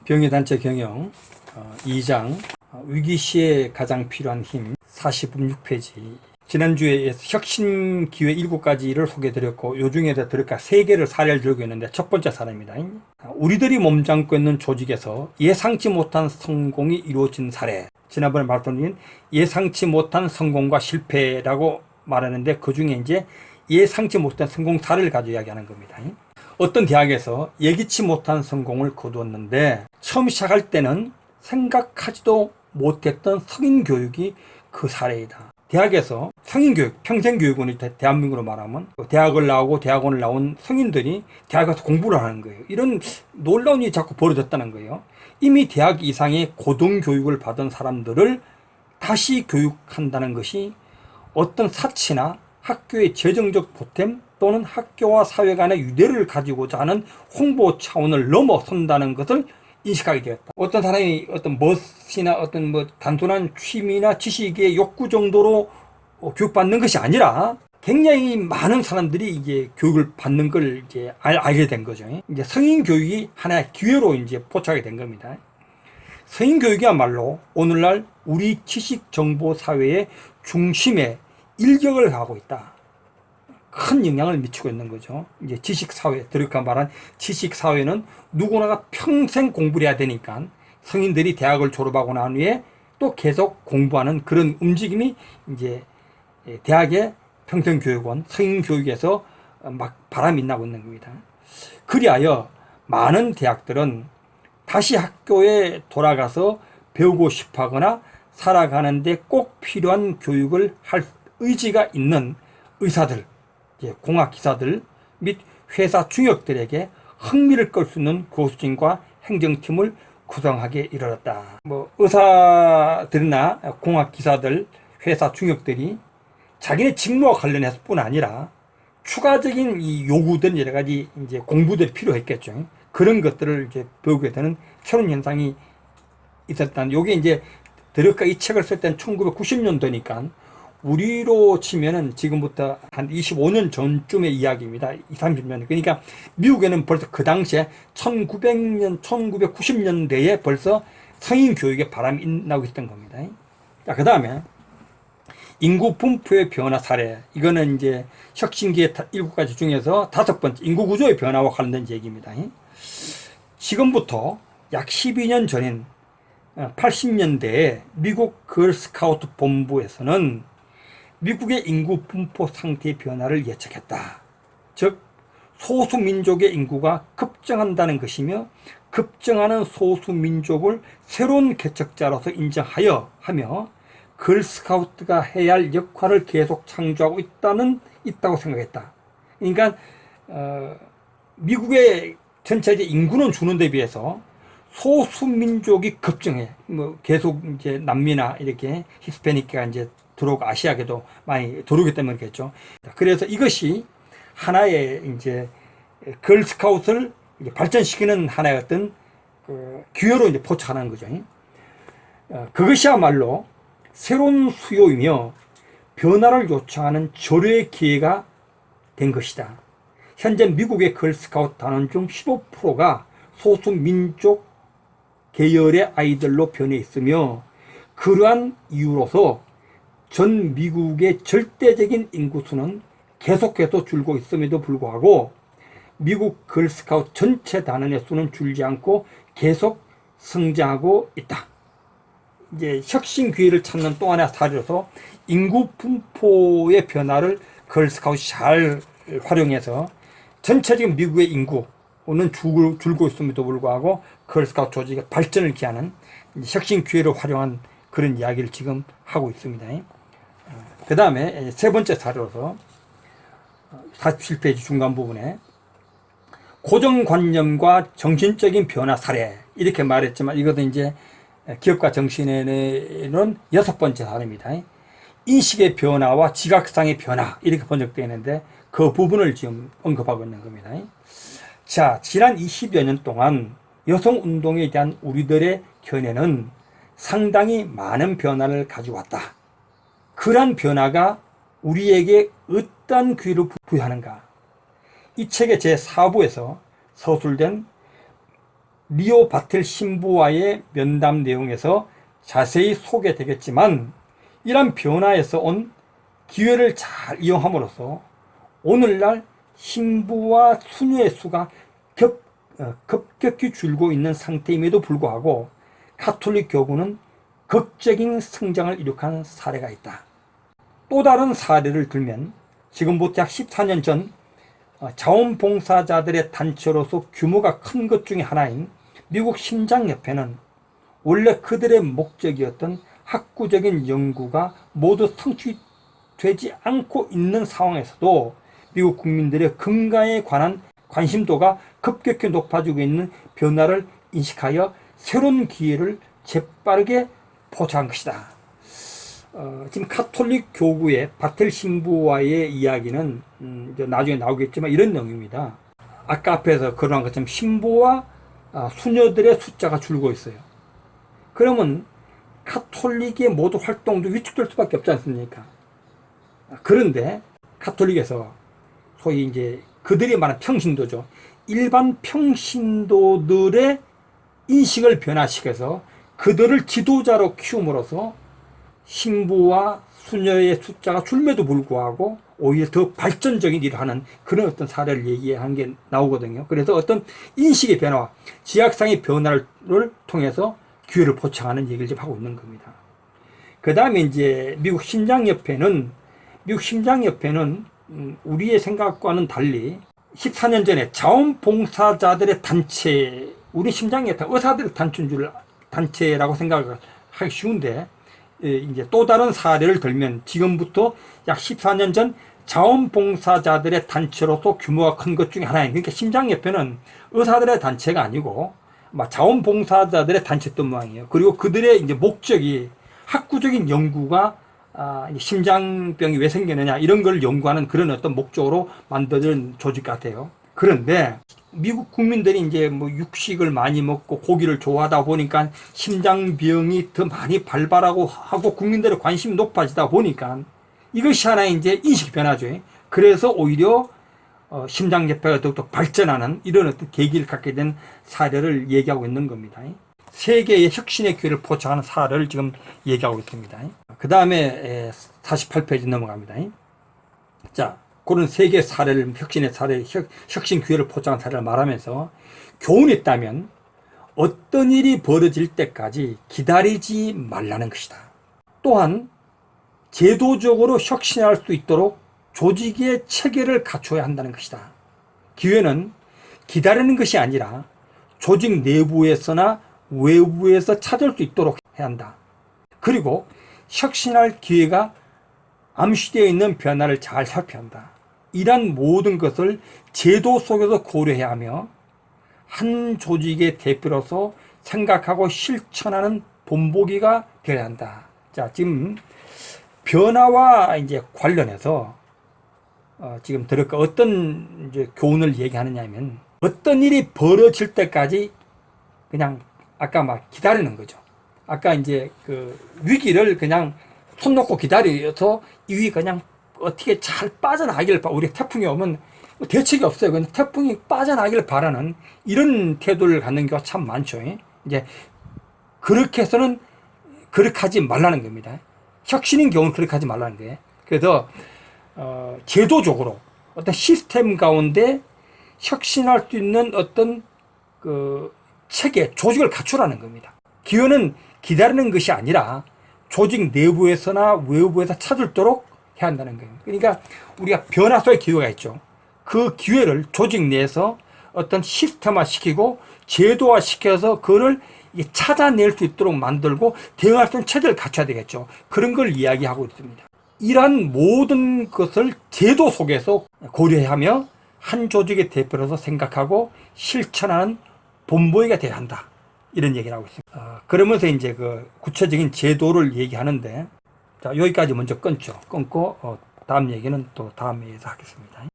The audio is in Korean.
병의단체 경영 2장 위기 시에 가장 필요한 힘 46페이지. 지난주에 혁신 기회 7가지를 소개해드렸고 요중에서 들을까 3개를 사례를 들고 있는데 첫 번째 사례입니다. 우리들이 몸담고 있는 조직에서 예상치 못한 성공이 이루어진 사례. 지난번에 말씀드린 예상치 못한 성공과 실패라고 말하는데 그 중에 이제 예상치 못한 성공 사례를 가지고 이야기하는 겁니다. 어떤 대학에서 예기치 못한 성공을 거두었는데 처음 시작할 때는 생각하지도 못했던 성인교육이 그 사례이다. 대학에서 성인교육, 평생교육은 대한민국으로 말하면 대학을 나오고 대학원을 나온 성인들이 대학에서 공부를 하는 거예요. 이런 놀라운 일이 자꾸 벌어졌다는 거예요. 이미 대학 이상의 고등교육을 받은 사람들을 다시 교육한다는 것이 어떤 사치나 학교의 재정적 보탬 또는 학교와 사회 간의 유대를 가지고자 하는 홍보 차원을 넘어선다는 것을 인식하게 되었다. 어떤 사람이 어떤 멋이나 어떤 단순한 취미나 지식의 욕구 정도로 교육받는 것이 아니라 굉장히 많은 사람들이 이제 교육을 받는 걸 이제 알게 된 거죠. 이제 성인 교육이 하나의 기회로 이제 포착이 된 겁니다. 성인 교육이야말로 오늘날 우리 지식 정보 사회의 중심에 일격을 가하고 있다. 큰 영향을 미치고 있는 거죠. 이제 지식사회, 드럽게 말한 지식사회는 누구나가 평생 공부를 해야 되니까 성인들이 대학을 졸업하고 난 후에 또 계속 공부하는 그런 움직임이 이제 대학의 평생교육원, 성인교육에서 막 바람이 나고 있는 겁니다. 그리하여 많은 대학들은 다시 학교에 돌아가서 배우고 싶어 하거나 살아가는데 꼭 필요한 교육을 할 의지가 있는 의사들, 공학기사들 및 회사 중역들에게 흥미를 끌 수 있는 교수진과 행정팀을 구성하게 이르렀다. 의사들이나 공학기사들, 회사 중역들이 자기네 직무와 관련해서 뿐 아니라 추가적인 이 요구된 여러 가지 이제 공부들이 필요했겠죠. 그런 것들을 이제 배우게 되는 새로운 현상이 있었다는, 요게 이제 드러카 이 책을 쓸 때는 1990년도니까 우리로 치면은 지금부터 한 25년 전쯤의 이야기입니다. 20, 30년. 그러니까 미국에는 벌써 그 당시에 1990년대에 벌써 성인 교육의 바람이 나고 있었던 겁니다. 자, 그 다음에 인구 분포의 변화 사례. 이거는 이제 혁신기의 7가지 중에서 5번째 인구 구조의 변화와 관련된 얘기입니다. 지금부터 약 12년 전인 80년대에 미국 걸스카우트 본부에서는 미국의 인구 분포 상태의 변화를 예측했다. 즉 소수민족의 인구가 급증한다는 것이며 급증하는 소수민족을 새로운 개척자로서 인정하여 하며 걸스카우트가 해야 할 역할을 계속 창조하고 있다고 생각했다. 그러니까 미국의 전체적 인구는 주는 데 비해서 소수민족이 급증해. 계속 이제 남미나 이렇게 히스패닉가 이제 들어오고 아시아계도 많이 들어오기 때문에 그렇겠죠. 그래서 이것이 하나의 이제 걸스카우트를 발전시키는 하나의 어떤 기회로 이제 포착하는 거죠. 그것이야말로 새로운 수요이며 변화를 요청하는 조례의 기회가 된 것이다. 현재 미국의 걸스카우트 단원 중 15%가 소수민족 계열의 아이들로 변해 있으며 그러한 이유로서 전 미국의 절대적인 인구수는 계속해서 줄고 있음에도 불구하고 미국 걸스카우트 전체 단원의 수는 줄지 않고 계속 성장하고 있다. 이제 혁신 기회를 찾는 또 하나의 사례로서 인구 분포의 변화를 걸스카우트이 잘 활용해서 전체적인 미국의 인구는 줄고 있음에도 불구하고 걸스카우트 조직의 발전을 기하는 혁신 기회를 활용한 그런 이야기를 지금 하고 있습니다. 그 다음에 세 번째 사례로서 47페이지 중간 부분에 고정관념과 정신적인 변화 사례 이렇게 말했지만 이것은 이제 기업가 정신에는 6번째 사례입니다. 인식의 변화와 지각상의 변화 이렇게 번역되어 있는데 그 부분을 지금 언급하고 있는 겁니다. 자, 지난 20여 년 동안 여성운동에 대한 우리들의 견해는 상당히 많은 변화를 가져왔다. 그러한 변화가 우리에게 어떤 기회를 부여하는가? 이 책의 제4부에서 서술된 리오 바텔 신부와의 면담 내용에서 자세히 소개되겠지만, 이러한 변화에서 온 기회를 잘 이용함으로써 오늘날 신부와 수녀의 수가 급격히 줄고 있는 상태임에도 불구하고 가톨릭 교구는 극적인 성장을 이룩한 사례가 있다. 또 다른 사례를 들면 지금부터 약 14년 전 자원봉사자들의 단체로서 규모가 큰 것 중에 하나인 미국 심장협회는 원래 그들의 목적이었던 학구적인 연구가 모두 성취되지 않고 있는 상황에서도 미국 국민들의 건강에 관한 관심도가 급격히 높아지고 있는 변화를 인식하여 새로운 기회를 재빠르게 포착한 것이다. 지금 가톨릭 교구의 바텔 신부와의 이야기는 이제 나중에 나오겠지만 이런 내용입니다. 아까 앞에서 거론한 것처럼 신부와 수녀들의 숫자가 줄고 있어요. 그러면 가톨릭의 모든 활동도 위축될 수밖에 없지 않습니까? 그런데 가톨릭에서 소위 이제 그들이 말하는 평신도죠. 일반 평신도들의 인식을 변화시켜서 그들을 지도자로 키움으로써 신부와 수녀의 숫자가 줄임에도 불구하고 오히려 더 발전적인 일을 하는 그런 어떤 사례를 얘기한 게 나오거든요. 그래서 어떤 인식의 변화, 지학상의 변화를 통해서 기회를 포착하는 얘기를 지금 하고 있는 겁니다. 그 다음에 이제 미국 심장협회는 우리의 생각과는 달리 14년 전에 자원봉사자들의 단체, 우리 심장협회 의사들의 단체라고 생각하기 쉬운데, 이제 또 다른 사례를 들면 지금부터 약 14년 전 자원봉사자들의 단체로서 규모가 큰 것 중에 하나인, 그러니까 심장협회는 의사들의 단체가 아니고 자원봉사자들의 단체였던 모양이에요. 그리고 그들의 이제 목적이 학구적인 연구가 심장병이 왜 생기느냐 이런 걸 연구하는 그런 어떤 목적으로 만들어진 조직 같아요. 그런데 미국 국민들이 이제 뭐 육식을 많이 먹고 고기를 좋아하다 보니까 심장병이 더 많이 발발하고 하고 국민들의 관심이 높아지다 보니까 이것이 하나의 이제 인식 변화죠. 그래서 오히려 심장협회가 더욱더 발전하는 이런 어떤 계기를 갖게 된 사례를 얘기하고 있는 겁니다. 세계의 혁신의 기회를 포착하는 사례를 지금 얘기하고 있습니다. 그 다음에 48페이지 넘어갑니다. 자, 그런 세계 사례를, 혁신의 사례, 혁신 기회를 포착한 사례를 말하면서 교훈이 있다면 어떤 일이 벌어질 때까지 기다리지 말라는 것이다. 또한 제도적으로 혁신할 수 있도록 조직의 체계를 갖춰야 한다는 것이다. 기회는 기다리는 것이 아니라 조직 내부에서나 외부에서 찾을 수 있도록 해야 한다. 그리고 혁신할 기회가 암시되어 있는 변화를 잘 살펴야 한다. 이러한 모든 것을 제도 속에서 고려해야 하며 한 조직의 대표로서 생각하고 실천하는 본보기가 되어야 한다. 자, 지금 변화와 이제 관련해서 지금 들을까 어떤 이제 교훈을 얘기하느냐면 어떤 일이 벌어질 때까지 그냥 아까 막 기다리는 거죠. 아까 이제 그 위기를 그냥 손 놓고 기다려서 이 위기 그냥 어떻게 잘 빠져나가기를 우리 태풍이 오면 대책이 없어요. 근데 태풍이 빠져나가기를 바라는 이런 태도를 갖는 경우가 참 많죠. 이제 그렇게 해서는 그렇게 하지 말라는 겁니다. 혁신인 경우는 그렇게 하지 말라는 거예요. 그래서 제도적으로 어떤 시스템 가운데 혁신할 수 있는 어떤 그 체계, 조직을 갖추라는 겁니다. 기회는 기다리는 것이 아니라 조직 내부에서나 외부에서 찾을도록 해야 한다는 거예요. 그러니까 우리가 변화 속에 기회가 있죠. 그 기회를 조직 내에서 어떤 시스템화 시키고 제도화 시켜서 그거를 찾아낼 수 있도록 만들고 대응할 수 있는 체제를 갖춰야 되겠죠. 그런 걸 이야기하고 있습니다. 이러한 모든 것을 제도 속에서 고려하며 한 조직의 대표로서 생각하고 실천하는 본보기가 돼야 한다. 이런 얘기를 하고 있습니다. 그러면서 이제 그 구체적인 제도를 얘기하는데, 자, 여기까지 먼저 끊죠. 끊고, 다음 얘기는 또 다음에서 하겠습니다.